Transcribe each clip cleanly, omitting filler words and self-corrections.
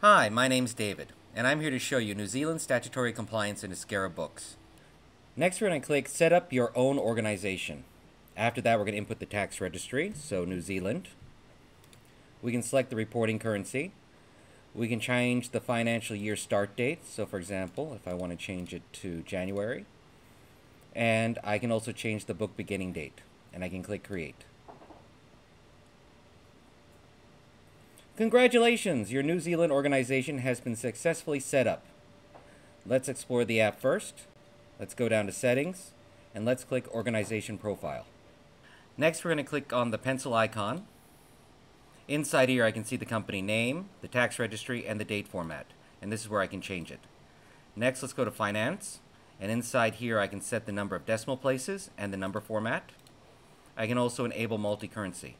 Hi, my name's David, and I'm here to show you New Zealand statutory compliance in Deskera Books. Next, we're going to click Set up your own organization. After that, we're going to input the tax registry, so New Zealand. We can select the reporting currency. We can change the financial year start date, so for example, if I want to change it to January. And I can also change the book beginning date, and I can click Create. Congratulations! Your New Zealand organization has been successfully set up. Let's explore the app first. Let's go down to Settings, and let's click Organization Profile. Next, we're going to click on the pencil icon. Inside here, I can see the company name, the tax registry, and the date format, and this is where I can change it. Next, let's go to Finance, and inside here, I can set the number of decimal places and the number format. I can also enable multi-currency.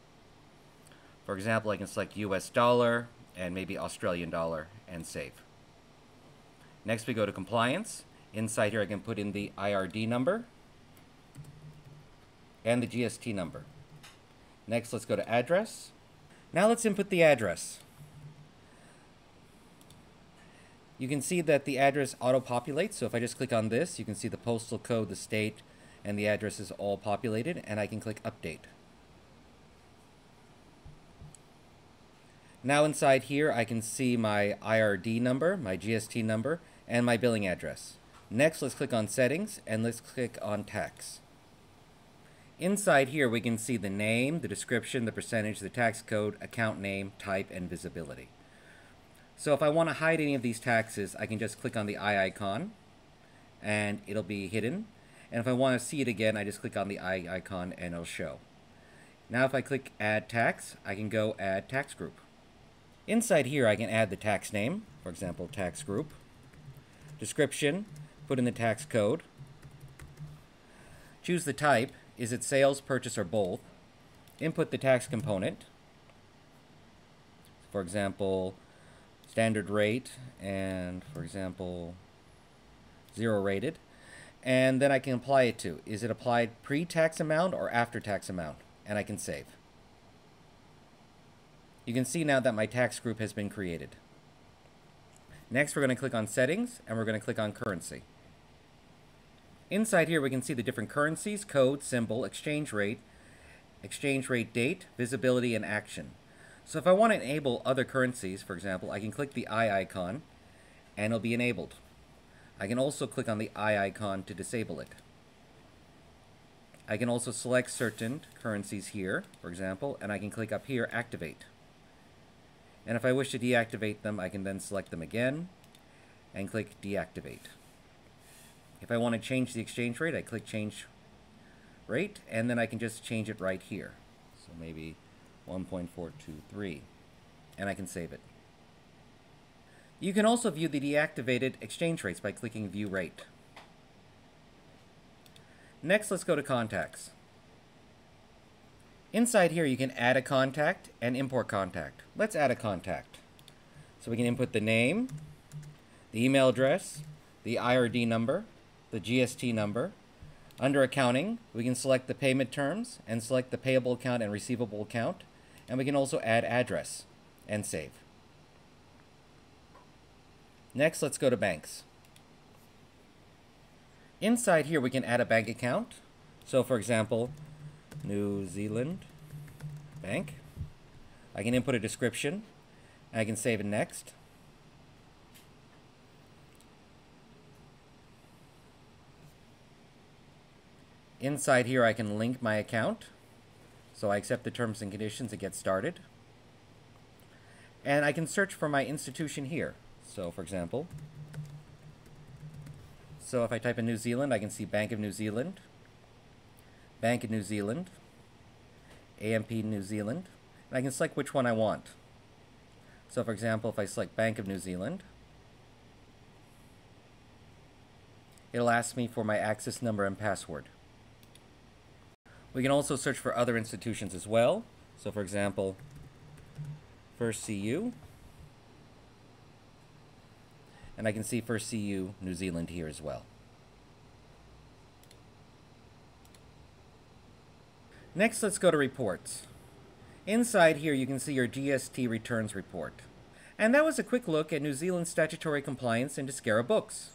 For example, I can select US dollar and maybe Australian dollar and save. Next, we go to Compliance. Inside here, I can put in the IRD number and the GST number. Next, let's go to Address. Now let's input the address. You can see that the address auto-populates, so if I just click on this, you can see the postal code, the state, and the address is all populated, and I can click Update. Now inside here, I can see my IRD number, my GST number, and my billing address. Next, let's click on Settings, and let's click on Tax. Inside here, we can see the name, the description, the percentage, the tax code, account name, type, and visibility. So if I want to hide any of these taxes, I can just click on the eye icon, and it'll be hidden. And if I want to see it again, I just click on the eye icon, and it'll show. Now if I click Add Tax, I can go Add Tax Group. Inside here, I can add the tax name, for example, tax group, description, put in the tax code, choose the type, is it sales, purchase, or both, input the tax component, for example, standard rate, and for example, 0 rated, and then I can apply it to, is it applied pre-tax amount or after-tax amount, and I can save. You can see now that my tax group has been created. Next, we're going to click on Settings, and we're going to click on Currency. Inside here, we can see the different currencies, code, symbol, exchange rate date, visibility, and action. So if I want to enable other currencies, for example, I can click the eye icon, and it'll be enabled. I can also click on the eye icon to disable it. I can also select certain currencies here, for example, and I can click up here, Activate. And if I wish to deactivate them, I can then select them again and click Deactivate. If I want to change the exchange rate, I click Change Rate, and then I can just change it right here. So maybe 1.423, and I can save it. You can also view the deactivated exchange rates by clicking View Rate. Next, let's go to Contacts. Inside here, you can add a contact and import contact. Let's add a contact. So we can input the name, the email address, the IRD number, the GST number. Under Accounting, we can select the payment terms and select the payable account and receivable account. And we can also add address and save. Next, let's go to Banks. Inside here, we can add a bank account. So for example, New Zealand Bank. I can input a description, and I can save it next. Inside here, I can link my account. So I accept the terms and conditions to get started. And I can search for my institution here. So for example, so if I type in New Zealand, I can see Bank of New Zealand, Bank of New Zealand, AMP New Zealand, and I can select which one I want. So for example, if I select Bank of New Zealand, it'll ask me for my access number and password. We can also search for other institutions as well. So for example, First CU, and I can see First CU New Zealand here as well. Next, let's go to Reports. Inside here, you can see your GST returns report. And that was a quick look at New Zealand's statutory compliance in Deskera Books.